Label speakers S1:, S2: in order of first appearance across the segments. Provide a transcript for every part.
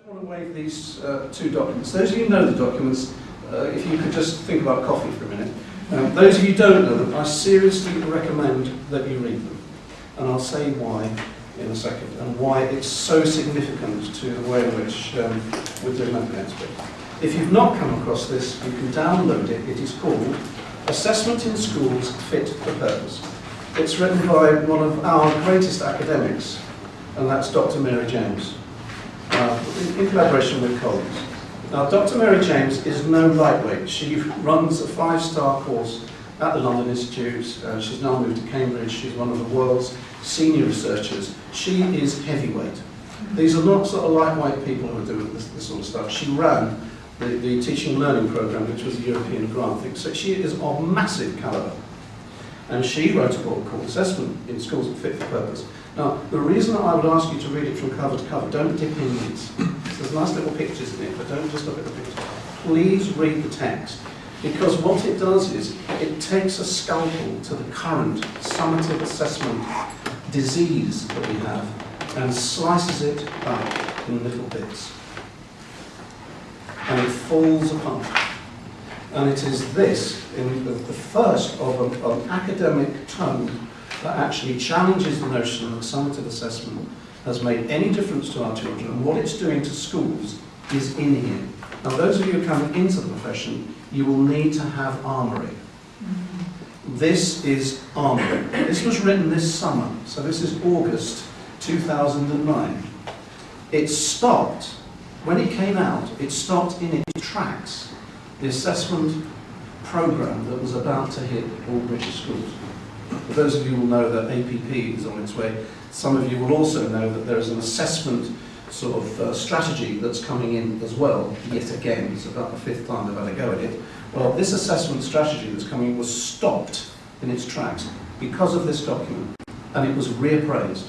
S1: I want to waive these two documents. Those of you who know the documents, if you could just think about coffee for a minute. Those of you who don't know them, I seriously recommend that you read them. And I'll say why in a second, and why it's so significant to the way in which we're doing that next bit. If you've not come across this, you can download it. It is called Assessment in Schools Fit for Purpose. It's written by one of our greatest academics, and that's Dr. Mary James, in collaboration with colleagues. Now, Dr. Mary James is no lightweight. She runs a 5-star course at the London Institute. She's now moved to Cambridge. She's one of the world's senior researchers. She is heavyweight. These are not sort of lightweight people who are doing this sort of stuff. She ran the teaching and learning programme, which was a European grant thing. So she is of massive calibre. And she wrote a book called Assessment in Schools Fit for Purpose. Now, the reason I would ask you to read it from cover to cover, don't dip in these. There's nice little pictures in it, but don't just look at the pictures. Please read the text, because what it does is it takes a scalpel to the current summative assessment disease that we have and slices it up in little bits. And it falls apart. And it is this, in the first of an academic tome, that actually challenges the notion that summative assessment has made any difference to our children, and what it's doing to schools is in here. Now, those of you coming into the profession, you will need to have armoury. This is armoury. This was written this summer, so this is August 2009. It stopped, when it came out, it stopped in its tracks the assessment programme that was about to hit all British schools. For those of you who will know that APP is on its way, some of you will also know that there is an assessment sort of strategy that's coming in as well, yet again. It's about the 5th time they've had a go at it. Well, this assessment strategy that's coming in was stopped in its tracks because of this document, and it was reappraised.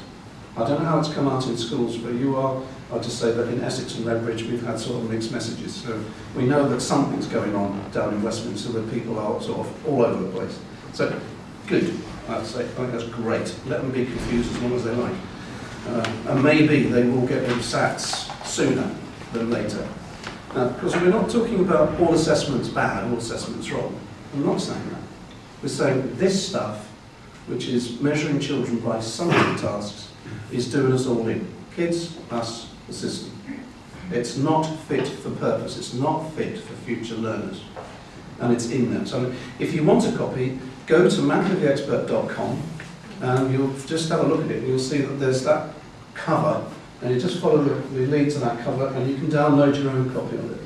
S1: I don't know how it's come out in schools, but I'll just say that in Essex and Redbridge we've had sort of mixed messages. So we know that something's going on down in Westminster, that people are sort of all over the place. So, good, I'd say. I think that's great. Let them be confused as long as they like. And maybe they will get them SATs sooner than later. Now, because we're not talking about all assessments bad, all assessments wrong. I'm not saying that. We're saying this stuff, which is measuring children by some of the tasks, is doing us all in. Kids, us, the system. It's not fit for purpose. It's not fit for future learners. And it's in there. So if you want a copy, go to manfullyexpert.com and you'll just have a look at it. You'll see that there's that cover, and you just follow the lead to that cover and you can download your own copy of it.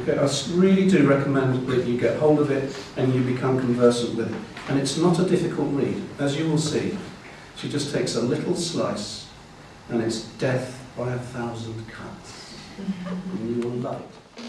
S1: Okay, I really do recommend that you get hold of it and you become conversant with it. And it's not a difficult read. As you will see, she just takes a little slice and it's death by 1,000 cuts. And you will love it.